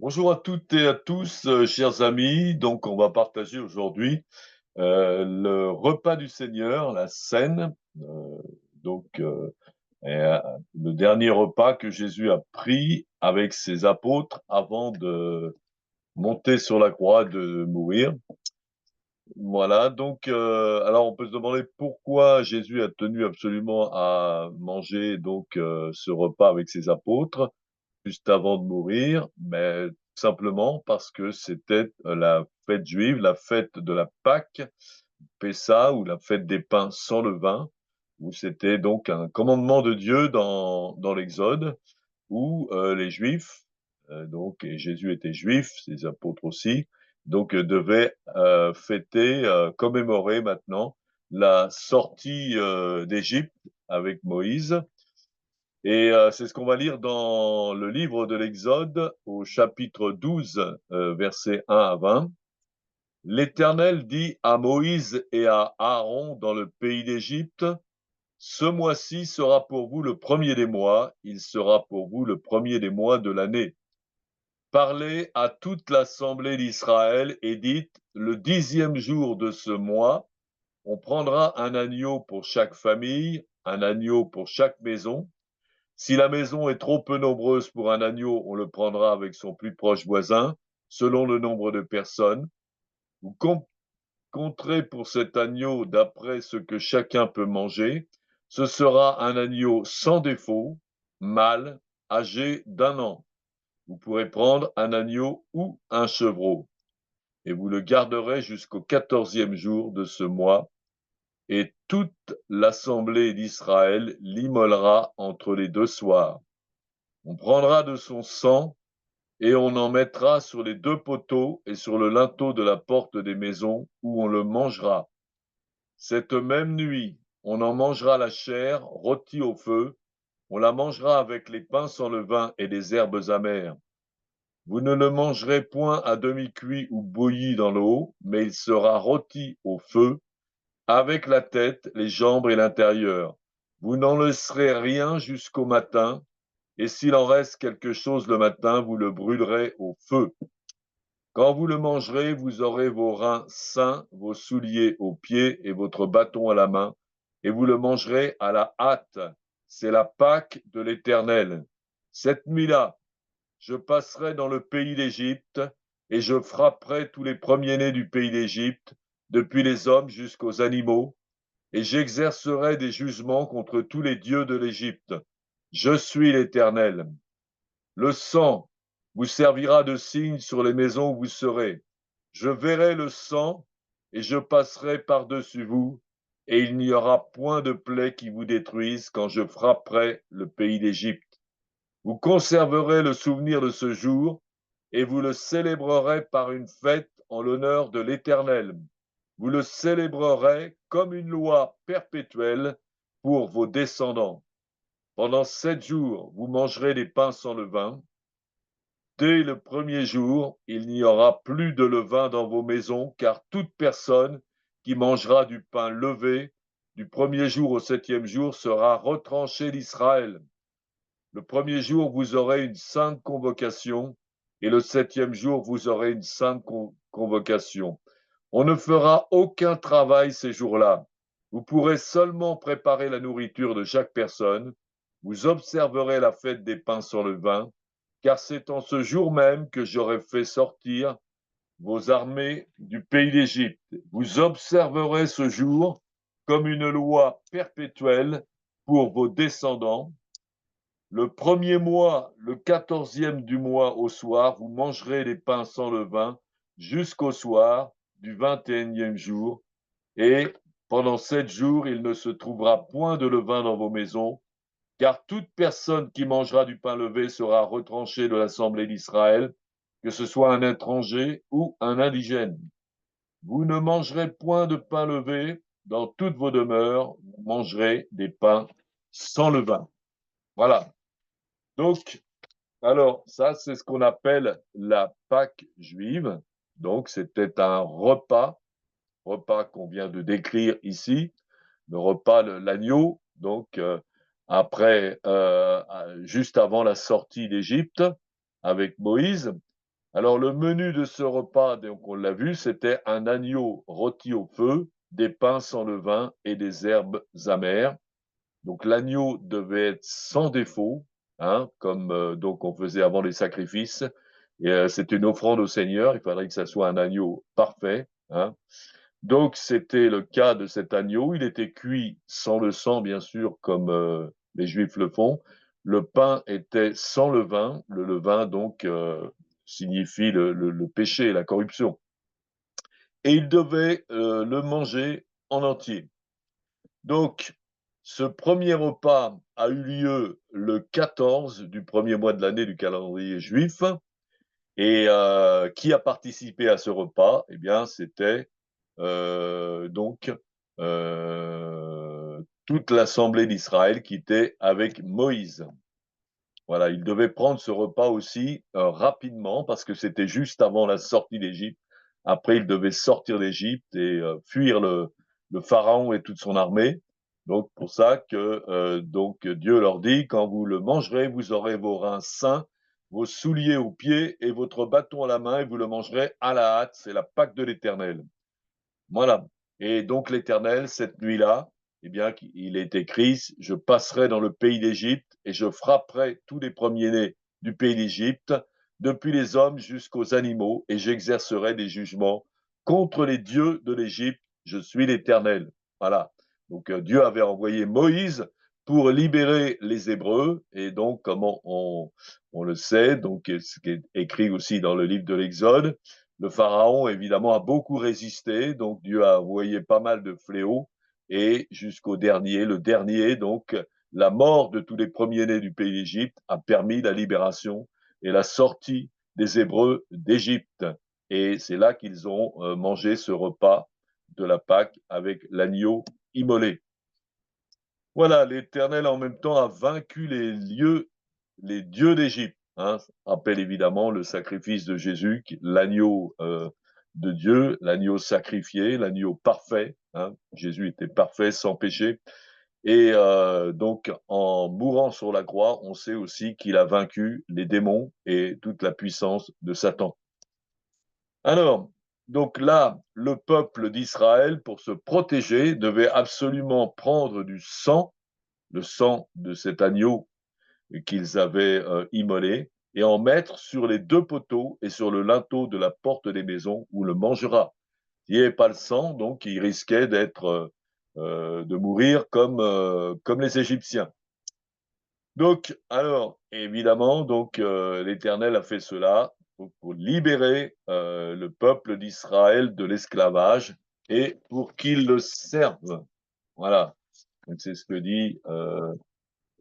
Bonjour à toutes et à tous, chers amis. Donc, on va partager aujourd'hui le repas du Seigneur, la scène. Donc, et, le dernier repas que Jésus a pris avec ses apôtres avant de monter sur la croix, de mourir. Voilà. Donc, alors on peut se demander pourquoi Jésus a tenu absolument à manger donc ce repas avec ses apôtres juste avant de mourir, mais tout simplement parce que c'était la fête juive, la fête de la Pâque, Pessa, ou la fête des pains sans levain, où c'était donc un commandement de Dieu dans l'Exode, où les Juifs, donc, et Jésus était juif, ses apôtres aussi, donc devaient fêter, commémorer maintenant la sortie d'Égypte avec Moïse, et c'est ce qu'on va lire dans le livre de l'Exode, au chapitre 12, versets 1 à 20. L'Éternel dit à Moïse et à Aaron dans le pays d'Égypte, ce mois-ci sera pour vous le premier des mois, il sera pour vous le premier des mois de l'année. Parlez à toute l'assemblée d'Israël et dites, le 10e jour de ce mois, on prendra un agneau pour chaque famille, un agneau pour chaque maison. Si la maison est trop peu nombreuse pour un agneau, on le prendra avec son plus proche voisin, selon le nombre de personnes. Vous compterez pour cet agneau d'après ce que chacun peut manger. Ce sera un agneau sans défaut, mâle, âgé d'1 an. Vous pourrez prendre un agneau ou un chevreau, et vous le garderez jusqu'au 14e jour de ce mois, et toute l'assemblée d'Israël l'immolera entre les deux soirs. On prendra de son sang et on en mettra sur les deux poteaux et sur le linteau de la porte des maisons où on le mangera. Cette même nuit, on en mangera la chair rôtie au feu, on la mangera avec les pains sans levain et les herbes amères. Vous ne le mangerez point à demi-cuit ou bouilli dans l'eau, mais il sera rôti au feu, avec la tête, les jambes et l'intérieur. Vous n'en laisserez rien jusqu'au matin, et s'il en reste quelque chose le matin, vous le brûlerez au feu. Quand vous le mangerez, vous aurez vos reins sains, vos souliers aux pieds et votre bâton à la main, et vous le mangerez à la hâte. C'est la Pâque de l'Éternel. Cette nuit-là, je passerai dans le pays d'Égypte, et je frapperai tous les premiers-nés du pays d'Égypte, depuis les hommes jusqu'aux animaux, et j'exercerai des jugements contre tous les dieux de l'Égypte. Je suis l'Éternel. Le sang vous servira de signe sur les maisons où vous serez. Je verrai le sang et je passerai par-dessus vous, et il n'y aura point de plaie qui vous détruise quand je frapperai le pays d'Égypte. Vous conserverez le souvenir de ce jour et vous le célébrerez par une fête en l'honneur de l'Éternel. Vous le célébrerez comme une loi perpétuelle pour vos descendants. Pendant 7 jours, vous mangerez des pains sans levain. Dès le premier jour, il n'y aura plus de levain dans vos maisons, car toute personne qui mangera du pain levé du premier jour au 7e jour sera retranchée d'Israël. Le premier jour, vous aurez une sainte convocation, et le 7e jour, vous aurez une sainte convocation. On ne fera aucun travail ces jours-là. Vous pourrez seulement préparer la nourriture de chaque personne. Vous observerez la fête des pains sans levain, car c'est en ce jour même que j'aurai fait sortir vos armées du pays d'Égypte. Vous observerez ce jour comme une loi perpétuelle pour vos descendants. Le premier mois, le 14e du mois au soir, vous mangerez les pains sans levain jusqu'au soir du 21e jour, et pendant 7 jours, il ne se trouvera point de levain dans vos maisons, car toute personne qui mangera du pain levé sera retranchée de l'assemblée d'Israël, que ce soit un étranger ou un indigène. Vous ne mangerez point de pain levé dans toutes vos demeures, vous mangerez des pains sans levain. Voilà. Donc, alors, ça, c'est ce qu'on appelle la Pâque juive. Donc, c'était un repas qu'on vient de décrire ici, le repas de l'agneau, donc juste avant la sortie d'Égypte avec Moïse. Alors, le menu de ce repas, donc on l'a vu, c'était un agneau rôti au feu, des pains sans levain et des herbes amères. Donc, l'agneau devait être sans défaut, hein, comme donc on faisait avant les sacrifices. Et c'est une offrande au Seigneur. Il faudrait que ça soit un agneau parfait, hein. Donc, c'était le cas de cet agneau. Il était cuit sans le sang, bien sûr, comme les Juifs le font. Le pain était sans levain. Le levain, donc, signifie le péché, la corruption. Et il devait le manger en entier. Donc, ce premier repas a eu lieu le 14 du premier mois de l'année du calendrier juif. Et qui a participé à ce repas? Eh bien, c'était donc toute l'assemblée d'Israël qui était avec Moïse. Voilà, il devait prendre ce repas aussi rapidement parce que c'était juste avant la sortie d'Égypte. Après, il devait sortir d'Égypte et fuir le pharaon et toute son armée. Donc, pour ça que donc Dieu leur dit, quand vous le mangerez, vous aurez vos reins sains, vos souliers aux pieds et votre bâton à la main, et vous le mangerez à la hâte. C'est la Pâque de l'Éternel. Voilà. Et donc l'Éternel, cette nuit-là, eh bien, il est écrit, je passerai dans le pays d'Égypte et je frapperai tous les premiers-nés du pays d'Égypte, depuis les hommes jusqu'aux animaux, et j'exercerai des jugements contre les dieux de l'Égypte. Je suis l'Éternel. Voilà. Donc Dieu avait envoyé Moïse pour libérer les Hébreux, et donc, comment on le sait, donc ce qui est écrit aussi dans le livre de l'Exode, le pharaon, évidemment, a beaucoup résisté, donc Dieu a envoyé pas mal de fléaux, et jusqu'au dernier, le dernier, donc la mort de tous les premiers-nés du pays d'Égypte a permis la libération et la sortie des Hébreux d'Égypte. Et c'est là qu'ils ont mangé ce repas de la Pâque avec l'agneau immolé. Voilà, l'Éternel en même temps a vaincu les dieux d'Égypte. Hein. Ça rappelle évidemment le sacrifice de Jésus, l'agneau de Dieu, l'agneau sacrifié, l'agneau parfait. Hein. Jésus était parfait, sans péché. Et donc, en mourant sur la croix, on sait aussi qu'il a vaincu les démons et toute la puissance de Satan. Alors, donc là, le peuple d'Israël, pour se protéger, devait absolument prendre du sang, le sang de cet agneau qu'ils avaient immolé, et en mettre sur les deux poteaux et sur le linteau de la porte des maisons où le mangera. S'il n'y avait pas le sang, donc il risquait de mourir comme les Égyptiens. Donc, alors, évidemment, donc l'Éternel a fait cela pour libérer le peuple d'Israël de l'esclavage et pour qu'il le serve. Voilà. Donc, c'est ce que dit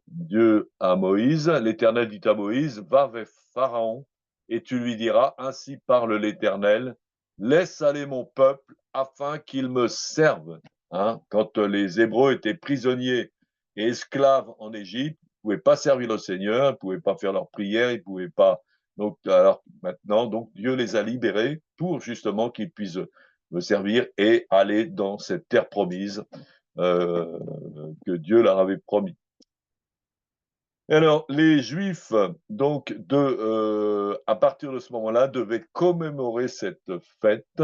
Dieu à Moïse. L'Éternel dit à Moïse, va vers Pharaon et tu lui diras, ainsi parle l'Éternel, laisse aller mon peuple afin qu'il me serve. Hein, quand les Hébreux étaient prisonniers et esclaves en Égypte, ils ne pouvaient pas servir le Seigneur, ils ne pouvaient pas faire leurs prières, ils ne pouvaient pas. Donc, alors maintenant, donc Dieu les a libérés pour justement qu'ils puissent me servir et aller dans cette terre promise euh, que Dieu leur avait promis. Alors, les Juifs, donc, à partir de ce moment-là, devaient commémorer cette fête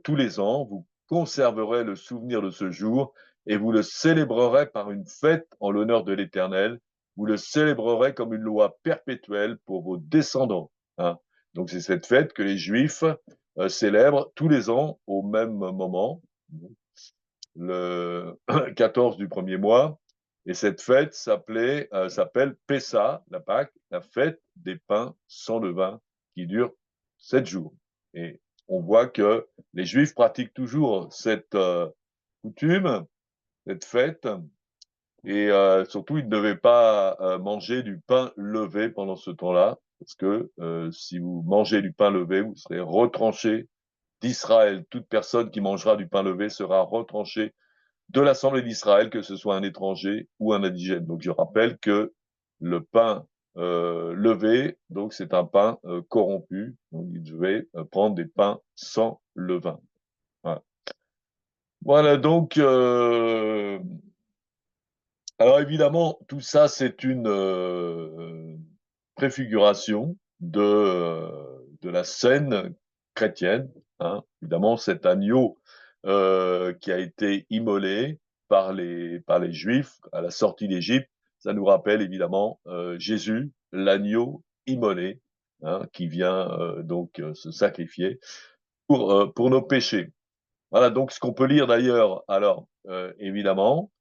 tous les ans. Vous conserverez le souvenir de ce jour et vous le célébrerez par une fête en l'honneur de l'Éternel. Vous le célébrerez comme une loi perpétuelle pour vos descendants. Hein. Donc, c'est cette fête que les Juifs célèbrent tous les ans au même moment, le 14 du premier mois. Et cette fête s'appelle Pessa, la Pâque, la fête des pains sans levain, qui dure 7 jours. Et on voit que les Juifs pratiquent toujours cette coutume, cette fête, et surtout, ils ne devaient pas manger du pain levé pendant ce temps-là, parce que si vous mangez du pain levé, vous serez retranché d'Israël. Toute personne qui mangera du pain levé sera retranchée de l'Assemblée d'Israël, que ce soit un étranger ou un indigène. Donc je rappelle que le pain levé, donc c'est un pain corrompu. Donc il devait prendre des pains sans levain. Voilà, voilà donc, alors évidemment, tout ça, c'est une préfiguration de la scène chrétienne. Hein. Évidemment, cet agneau qui a été immolé par les Juifs à la sortie d'Égypte, ça nous rappelle évidemment Jésus, l'agneau immolé, hein, qui vient donc se sacrifier pour nos péchés. Voilà donc ce qu'on peut lire d'ailleurs. Alors, évidemment,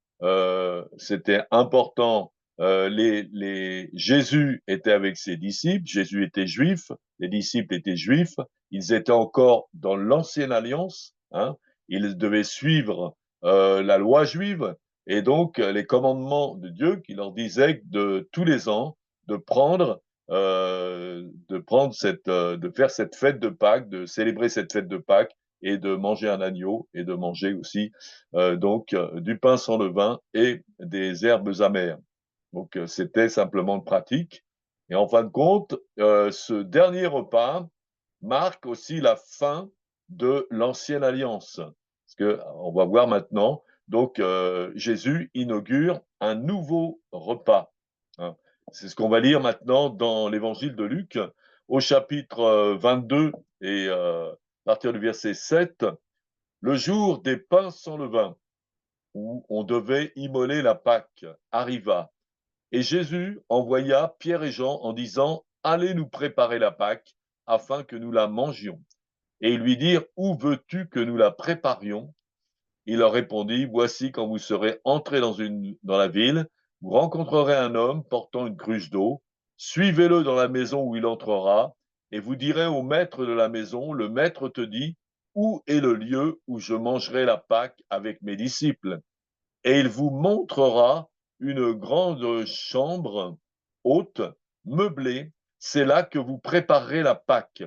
c'était important. Jésus était avec ses disciples. Jésus était juif. Les disciples étaient juifs. Ils étaient encore dans l'ancienne alliance. Hein. Ils devaient suivre la loi juive et donc les commandements de Dieu qui leur disaient de tous les ans de faire cette fête de Pâques, de célébrer cette fête de Pâques et de manger un agneau et de manger aussi du pain sans levain et des herbes amères. Donc c'était simplement une pratique. Et en fin de compte, ce dernier repas marque aussi la fin de l'ancienne alliance. Parce que on va voir maintenant, donc Jésus inaugure un nouveau repas. Hein. C'est ce qu'on va lire maintenant dans l'évangile de Luc, au chapitre 22 et à partir du verset 7, le jour des pains sans levain, où on devait immoler la Pâque, arriva. Et Jésus envoya Pierre et Jean en disant, allez nous préparer la Pâque, afin que nous la mangions. Et ils lui dirent, où veux-tu que nous la préparions? Il leur répondit, voici quand vous serez entrés dans la ville, vous rencontrerez un homme portant une cruche d'eau, suivez-le dans la maison où il entrera, et vous direz au maître de la maison, le maître te dit, où est le lieu où je mangerai la Pâque avec mes disciples? Et il vous montrera une grande chambre haute, meublée, c'est là que vous préparerez la Pâque.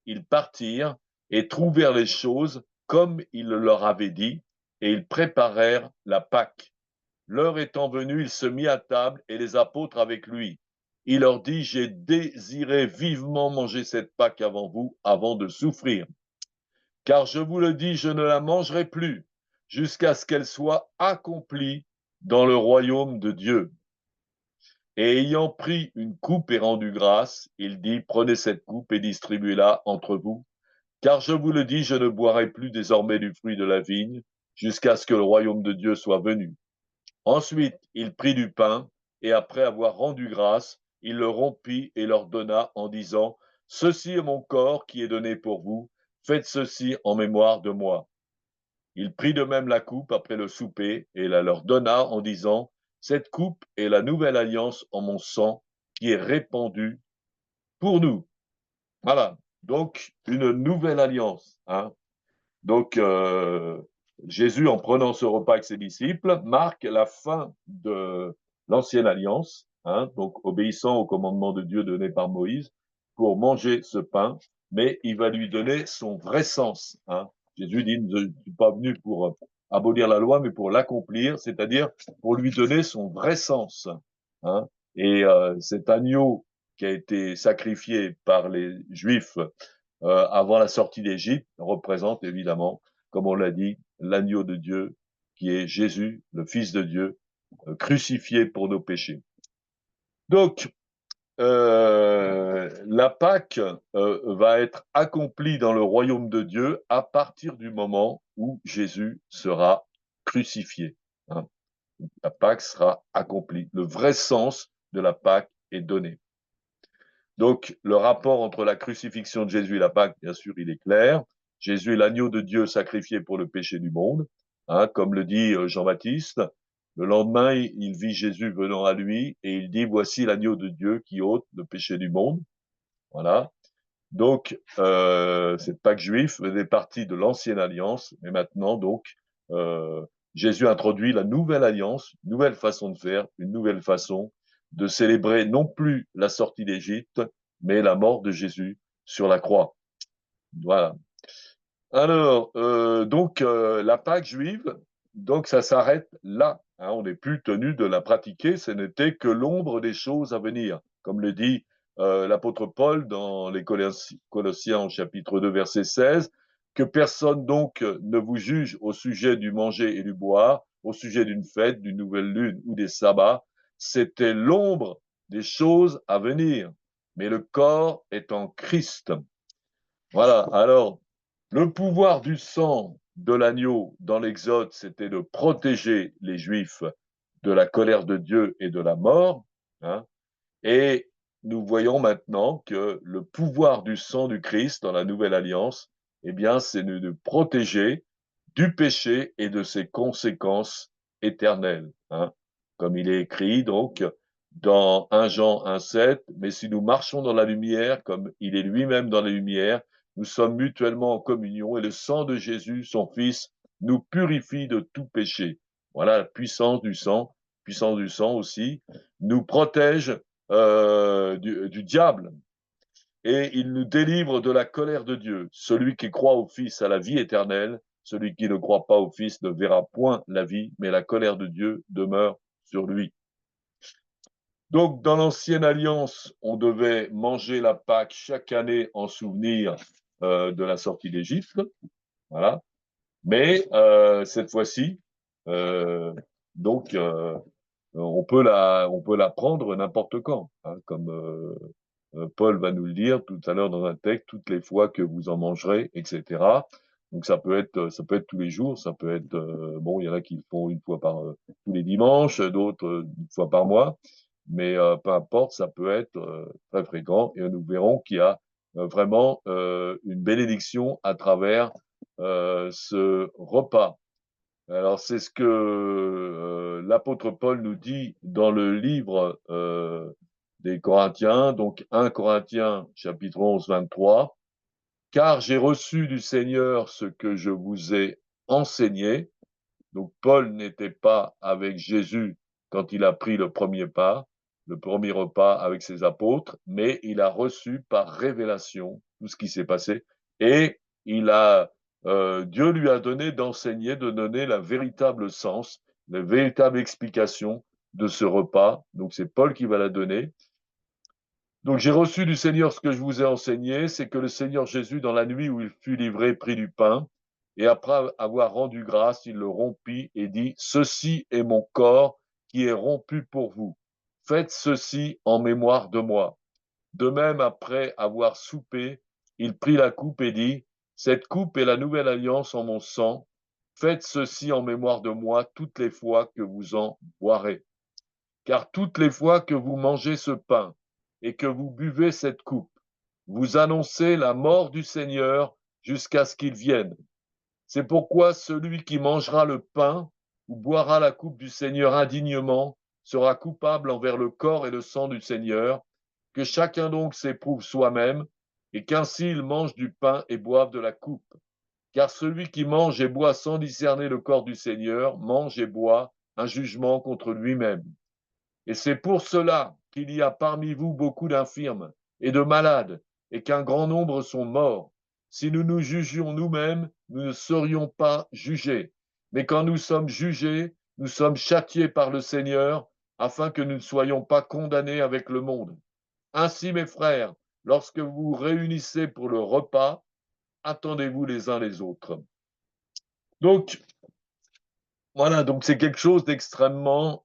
Ils partirent et trouvèrent les choses comme il leur avait dit, et ils préparèrent la Pâque. L'heure étant venue, il se mit à table et les apôtres avec lui. Il leur dit, j'ai désiré vivement manger cette Pâque avant vous, avant de souffrir. Car je vous le dis, je ne la mangerai plus jusqu'à ce qu'elle soit accomplie dans le royaume de Dieu. Et ayant pris une coupe et rendu grâce, il dit, prenez cette coupe et distribuez-la entre vous. Car je vous le dis, je ne boirai plus désormais du fruit de la vigne jusqu'à ce que le royaume de Dieu soit venu. Ensuite, il prit du pain et après avoir rendu grâce, il le rompit et leur donna en disant, ceci est mon corps qui est donné pour vous, faites ceci en mémoire de moi. Il prit de même la coupe après le souper et la leur donna en disant, cette coupe est la nouvelle alliance en mon sang qui est répandue pour nous. Voilà, donc une nouvelle alliance. Hein. Donc Jésus, en prenant ce repas avec ses disciples, marque la fin de l'ancienne alliance, hein, donc obéissant au commandement de Dieu donné par Moïse pour manger ce pain, mais il va lui donner son vrai sens. Hein. Jésus dit, je ne suis pas venu pour abolir la loi, mais pour l'accomplir, c'est-à-dire pour lui donner son vrai sens. Hein. Et cet agneau qui a été sacrifié par les Juifs avant la sortie d'Égypte représente évidemment, comme on l'a dit, l'agneau de Dieu qui est Jésus, le Fils de Dieu, crucifié pour nos péchés. Donc, la Pâque va être accomplie dans le royaume de Dieu à partir du moment où Jésus sera crucifié. Hein. La Pâque sera accomplie. Le vrai sens de la Pâque est donné. Donc, le rapport entre la crucifixion de Jésus et la Pâque, bien sûr, il est clair. Jésus est l'agneau de Dieu sacrifié pour le péché du monde, hein, comme le dit Jean-Baptiste. Le lendemain, il vit Jésus venant à lui et il dit, voici l'agneau de Dieu qui ôte le péché du monde. Voilà. Donc, cette Pâque juive faisait partie de l'ancienne alliance, mais maintenant, donc, Jésus introduit la nouvelle alliance, une nouvelle façon de faire, une nouvelle façon de célébrer non plus la sortie d'Égypte, mais la mort de Jésus sur la croix. Voilà. Alors, donc, la Pâque juive, donc ça s'arrête là. Hein, on n'est plus tenu de la pratiquer, ce n'était que l'ombre des choses à venir, comme le dit l'apôtre Paul dans les Colossiens au chapitre 2, verset 16, que personne donc ne vous juge au sujet du manger et du boire, au sujet d'une fête, d'une nouvelle lune ou des sabbats, c'était l'ombre des choses à venir, mais le corps est en Christ. Voilà, alors, le pouvoir du sang de l'agneau dans l'Exode, c'était de protéger les Juifs de la colère de Dieu et de la mort, hein. Et nous voyons maintenant que le pouvoir du sang du Christ dans la nouvelle alliance, eh bien, c'est de nous protéger du péché et de ses conséquences éternelles, hein. Comme il est écrit, donc, dans 1 Jean 1,7, mais si nous marchons dans la lumière, comme il est lui-même dans la lumière, nous sommes mutuellement en communion et le sang de Jésus, son Fils, nous purifie de tout péché. Voilà la puissance du sang aussi, nous protège du diable et il nous délivre de la colère de Dieu. Celui qui croit au Fils a la vie éternelle, celui qui ne croit pas au Fils ne verra point la vie, mais la colère de Dieu demeure sur lui. Donc, dans l'ancienne alliance, on devait manger la Pâque chaque année en souvenir de la sortie d'Égypte. Voilà. Mais cette fois-ci, euh, donc, on peut la prendre n'importe quand, hein, comme Paul va nous le dire tout à l'heure dans un texte, toutes les fois que vous en mangerez, etc. Donc ça peut être tous les jours, ça peut être bon, il y en a qui le font une fois par tous les dimanches, d'autres une fois par mois, mais peu importe, ça peut être très fréquent et nous verrons qu'il y a vraiment une bénédiction à travers ce repas. Alors c'est ce que l'apôtre Paul nous dit dans le livre des Corinthiens, donc 1 Corinthiens chapitre 11, 23, car j'ai reçu du Seigneur ce que je vous ai enseigné. Donc Paul n'était pas avec Jésus quand il a pris le premier pas, le premier repas avec ses apôtres, mais il a reçu par révélation tout ce qui s'est passé et Dieu lui a donné d'enseigner, de donner la véritable sens, la véritable explication de ce repas. Donc c'est Paul qui va la donner. Donc j'ai reçu du Seigneur ce que je vous ai enseigné, c'est que le Seigneur Jésus, dans la nuit où il fut livré, prit du pain, et après avoir rendu grâce, il le rompit et dit, ceci est mon corps qui est rompu pour vous. Faites ceci en mémoire de moi. De même, après avoir soupé, il prit la coupe et dit, cette coupe est la nouvelle alliance en mon sang. Faites ceci en mémoire de moi toutes les fois que vous en boirez. Car toutes les fois que vous mangez ce pain et que vous buvez cette coupe, vous annoncez la mort du Seigneur jusqu'à ce qu'il vienne. C'est pourquoi celui qui mangera le pain ou boira la coupe du Seigneur indignement sera coupable envers le corps et le sang du Seigneur. Que chacun donc s'éprouve soi-même, et qu'ainsi il mange du pain et boive de la coupe. Car celui qui mange et boit sans discerner le corps du Seigneur mange et boit un jugement contre lui-même. Et c'est pour cela qu'il y a parmi vous beaucoup d'infirmes et de malades, et qu'un grand nombre sont morts. Si nous nous jugions nous-mêmes, nous ne serions pas jugés. Mais quand nous sommes jugés, nous sommes châtiés par le Seigneur, afin que nous ne soyons pas condamnés avec le monde. Ainsi, mes frères, lorsque vous vous réunissez pour le repas, attendez-vous les uns les autres. Donc, voilà, donc c'est quelque chose d'extrêmement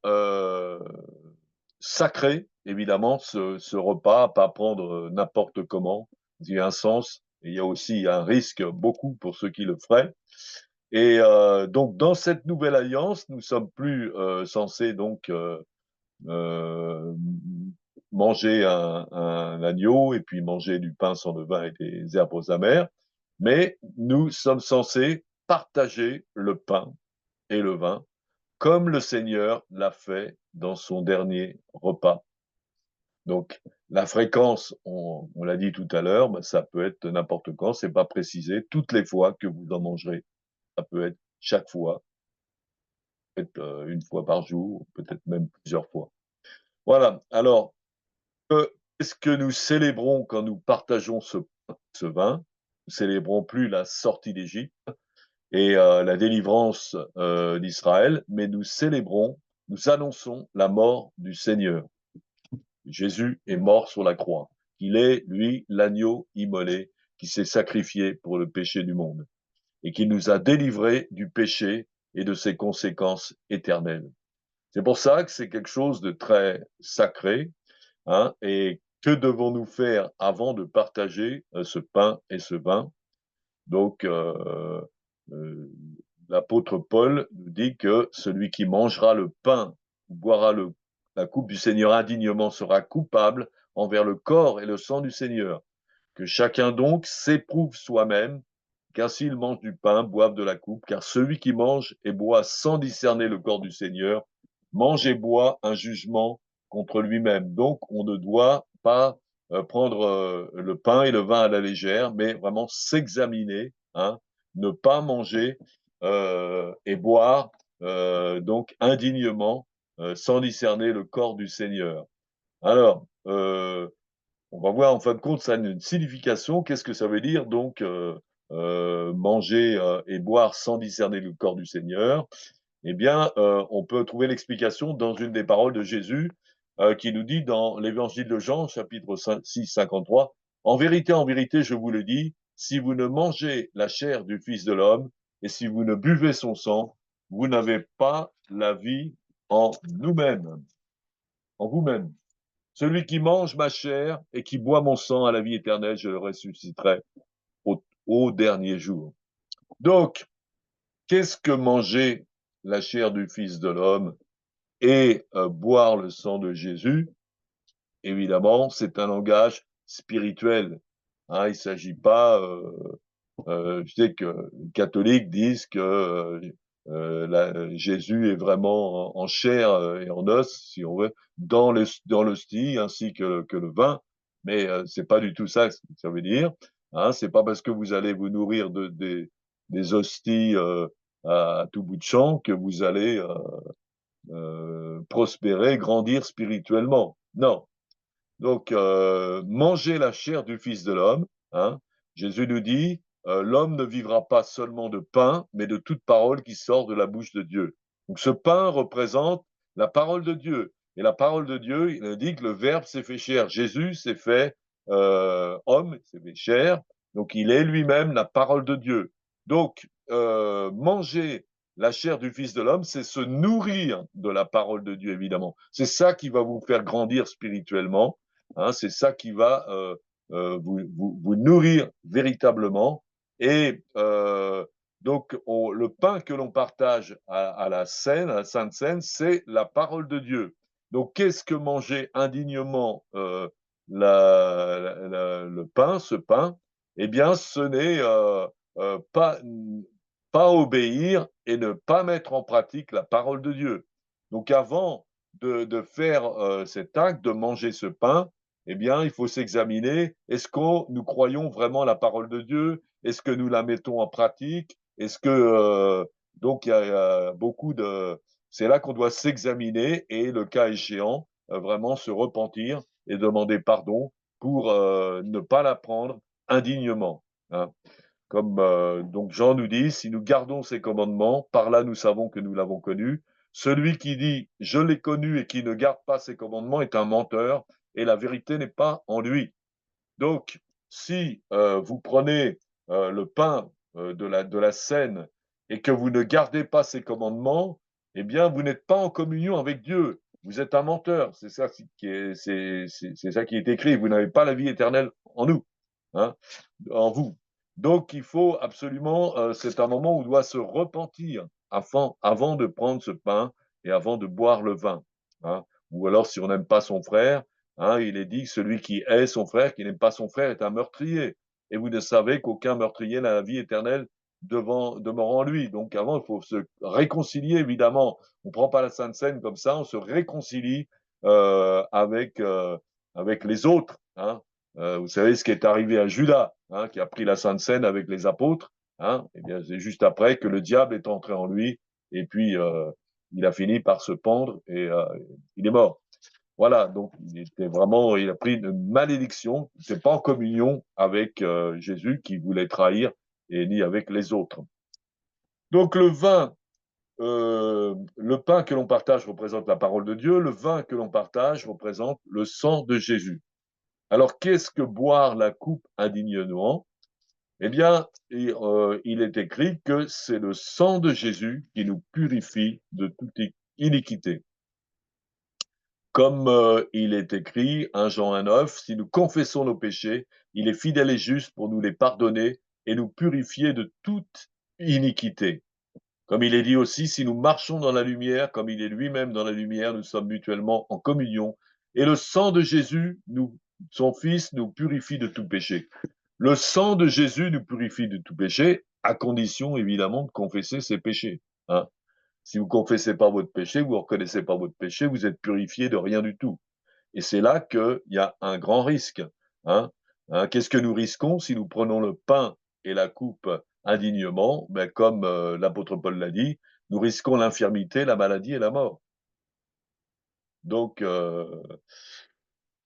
sacré, évidemment, ce repas, pas prendre n'importe comment. Il y a un sens, et il y a aussi un risque beaucoup pour ceux qui le feraient. Et donc, dans cette nouvelle alliance, nous sommes plus censés donc euh, manger un agneau et puis manger du pain sans levain et des herbes amères, mais nous sommes censés partager le pain et le vin comme le Seigneur l'a fait dans son dernier repas. Donc, la fréquence, on l'a dit tout à l'heure, ben, ça peut être n'importe quand, c'est pas précisé, toutes les fois que vous en mangerez. Ça peut être chaque fois, peut-être une fois par jour, peut-être même plusieurs fois. Voilà. Alors, qu'est-ce que nous célébrons quand nous partageons ce vin? Nous célébrons plus la sortie d'Égypte et la délivrance d'Israël, mais nous célébrons, nous annonçons la mort du Seigneur. Jésus est mort sur la croix. Il est, lui, l'agneau immolé qui s'est sacrifié pour le péché du monde et qui nous a délivrés du péché et de ses conséquences éternelles. C'est pour ça que c'est quelque chose de très sacré, hein, et que devons-nous faire avant de partager ce pain et ce vin? Donc, l'apôtre Paul nous dit que celui qui mangera le pain, ou boira la coupe du Seigneur indignement sera coupable envers le corps et le sang du Seigneur. Que chacun donc s'éprouve soi-même, qu'ainsi il mange du pain, boive de la coupe, car celui qui mange et boit sans discerner le corps du Seigneur, mange et boit un jugement contre lui-même. Donc, on ne doit pas prendre le pain et le vin à la légère, mais vraiment s'examiner, hein, ne pas manger et boire donc indignement, sans discerner le corps du Seigneur. Alors, on va voir en fin de compte, ça a une signification. Qu'est-ce que ça veut dire donc manger et boire sans discerner le corps du Seigneur? Eh bien, on peut trouver l'explication dans une des paroles de Jésus qui nous dit dans l'évangile de Jean, chapitre 6, 53, en vérité, je vous le dis, si vous ne mangez la chair du Fils de l'homme et si vous ne buvez son sang, vous n'avez pas la vie en nous-mêmes, en vous-même. Celui qui mange ma chair et qui boit mon sang a la vie éternelle, je le ressusciterai au dernier jour. Donc, qu'est-ce que manger la chair du Fils de l'homme et boire le sang de Jésus? Évidemment, c'est un langage spirituel. Hein, il ne s'agit pas je sais que les catholiques disent que Jésus est vraiment en chair et en os, si on veut, dans l'hostie ainsi que le vin, mais c'est pas du tout ça ce que ça veut dire. Hein, c'est pas parce que vous allez vous nourrir des hosties à tout bout de champ que vous allez prospérer, grandir spirituellement. Non, donc, manger la chair du Fils de l'homme, hein. Jésus nous dit, l'homme ne vivra pas seulement de pain, mais de toute parole qui sort de la bouche de Dieu. Donc, ce pain représente la parole de Dieu. Et la parole de Dieu, il dit que le Verbe s'est fait chair. Jésus s'est fait homme, s'est fait chair. Donc, il est lui-même la parole de Dieu. Donc, manger la chair du Fils de l'homme, c'est se nourrir de la parole de Dieu, évidemment. C'est ça qui va vous faire grandir spirituellement. Hein, c'est ça qui va vous nourrir véritablement. Et donc, le pain que l'on partage à la scène, à la Sainte Seine, c'est la parole de Dieu. Donc, qu'est-ce que manger indignement le pain, ce pain? Eh bien, ce n'est pas obéir et ne pas mettre en pratique la parole de Dieu. Donc, avant de faire cet acte, de manger ce pain, eh bien, il faut s'examiner. Est-ce que nous croyons vraiment la parole de Dieu? Est-ce que nous la mettons en pratique? Est-ce que donc il y a beaucoup de. C'est là qu'on doit s'examiner et, le cas échéant, vraiment se repentir et demander pardon pour ne pas la prendre indignement. Hein. Comme donc Jean nous dit, si nous gardons ses commandements, par là nous savons que nous l'avons connu. Celui qui dit je l'ai connu et qui ne garde pas ses commandements est un menteur et la vérité n'est pas en lui. Donc, si vous prenez le pain de la scène et que vous ne gardez pas ses commandements, eh bien, vous n'êtes pas en communion avec Dieu. Vous êtes un menteur. C'est ça c'est ça qui est écrit. Vous n'avez pas la vie éternelle en nous, hein, en vous. Donc, il faut absolument, c'est un moment où on doit se repentir avant de prendre ce pain et avant de boire le vin. Hein. Ou alors, si on n'aime pas son frère, hein, il est dit que celui qui hait son frère, qui n'aime pas son frère, est un meurtrier. Et vous ne savez qu'aucun meurtrier n'a la vie éternelle demeurant en lui. Donc avant, il faut se réconcilier, évidemment. On ne prend pas la Sainte Seine comme ça, on se réconcilie avec les autres. Hein. Vous savez ce qui est arrivé à Judas, hein, qui a pris la Sainte Seine avec les apôtres. Hein. Eh bien, c'est juste après que le diable est entré en lui, et puis il a fini par se pendre et il est mort. Voilà, donc il a pris une malédiction. C'est pas en communion avec Jésus qui voulait trahir et ni avec les autres. Donc le vin, le pain que l'on partage représente la parole de Dieu, le vin que l'on partage représente le sang de Jésus. Alors qu'est-ce que boire la coupe indignement? Eh bien, il est écrit que c'est le sang de Jésus qui nous purifie de toute iniquité. Comme il est écrit, 1 Jean 1,9, si nous confessons nos péchés, il est fidèle et juste pour nous les pardonner et nous purifier de toute iniquité. Comme il est dit aussi, si nous marchons dans la lumière, comme il est lui-même dans la lumière, nous sommes mutuellement en communion. Et le sang de Jésus, son Fils, nous purifie de tout péché. Le sang de Jésus nous purifie de tout péché, à condition évidemment de confesser ses péchés. Hein. Si vous confessez pas votre péché, vous ne reconnaissez pas votre péché, vous êtes purifié de rien du tout. Et c'est là qu'il y a un grand risque. Hein. Qu'est-ce que nous risquons si nous prenons le pain et la coupe indignement? Ben, comme l'apôtre Paul l'a dit, nous risquons l'infirmité, la maladie et la mort. Donc,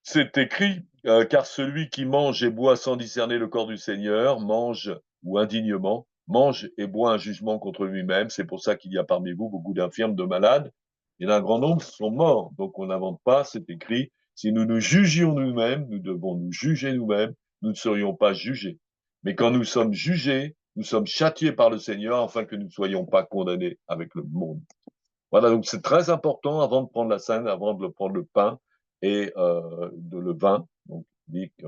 c'est écrit, car celui qui mange et boit sans discerner le corps du Seigneur mange ou indignement, mange et boit un jugement contre lui-même. C'est pour ça qu'il y a parmi vous beaucoup d'infirmes, de malades, et un grand nombre sont morts. Donc on n'invente pas, c'est écrit. Si nous nous jugions nous-mêmes, nous devons nous juger nous-mêmes, nous ne serions pas jugés. Mais quand nous sommes jugés, nous sommes châtiés par le Seigneur afin que nous ne soyons pas condamnés avec le monde. Voilà, donc c'est très important avant de prendre la scène, avant de prendre le pain et le vin. Donc, dit que,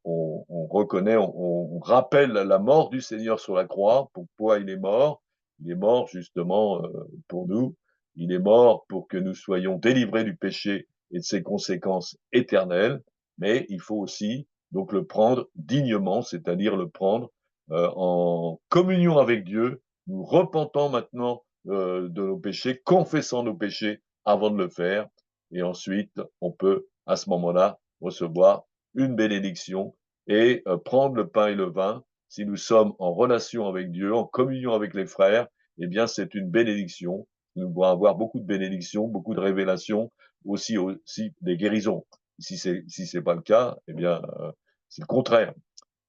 on reconnaît, on rappelle la mort du Seigneur sur la croix. Pourquoi il est mort? Il est mort justement pour nous. Il est mort pour que nous soyons délivrés du péché et de ses conséquences éternelles. Mais il faut aussi donc le prendre dignement, c'est-à-dire le prendre en communion avec Dieu, nous repentant maintenant de nos péchés, confessant nos péchés avant de le faire. Et ensuite, on peut à ce moment-là recevoir une bénédiction et prendre le pain et le vin. Si nous sommes en relation avec Dieu, en communion avec les frères, eh bien, c'est une bénédiction. Nous devons avoir beaucoup de bénédictions, beaucoup de révélations, aussi des guérisons. Si c'est pas le cas, eh bien, c'est le contraire.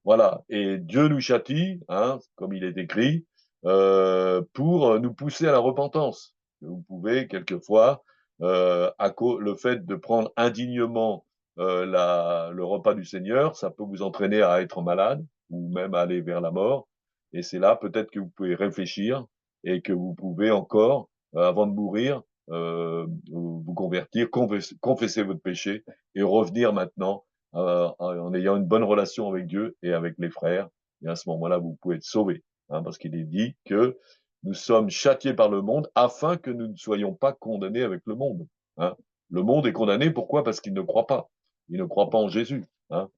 Voilà. Et Dieu nous châtie, hein, comme il est écrit, pour nous pousser à la repentance. Vous pouvez quelquefois, le fait de prendre indignement le repas du Seigneur, ça peut vous entraîner à être malade ou même à aller vers la mort. Et c'est là peut-être que vous pouvez réfléchir et que vous pouvez encore, avant de mourir, vous convertir, confesser votre péché et revenir maintenant en ayant une bonne relation avec Dieu et avec les frères. Et à ce moment-là, vous pouvez être sauvés. Hein, parce qu'il est dit que nous sommes châtiés par le monde afin que nous ne soyons pas condamnés avec le monde. Hein. Le monde est condamné, pourquoi? Parce qu'il ne croit pas. Il ne croit pas en Jésus. Hein.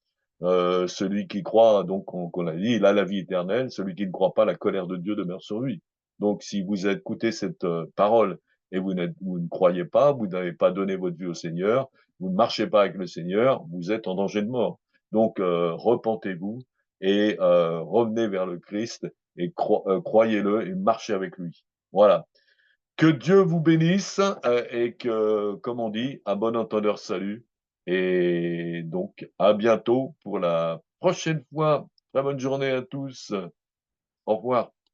Celui qui croit, donc qu'on a dit, il a la vie éternelle. Celui qui ne croit pas, la colère de Dieu demeure sur lui. Donc si vous écoutez cette parole et vous ne croyez pas, vous n'avez pas donné votre vie au Seigneur, vous ne marchez pas avec le Seigneur, vous êtes en danger de mort. Donc repentez-vous et revenez vers le Christ et croyez-le et marchez avec lui. Voilà. Que Dieu vous bénisse et que, comme on dit, à bon entendeur salut. Et donc, à bientôt pour la prochaine fois. Très bonne journée à tous. Au revoir.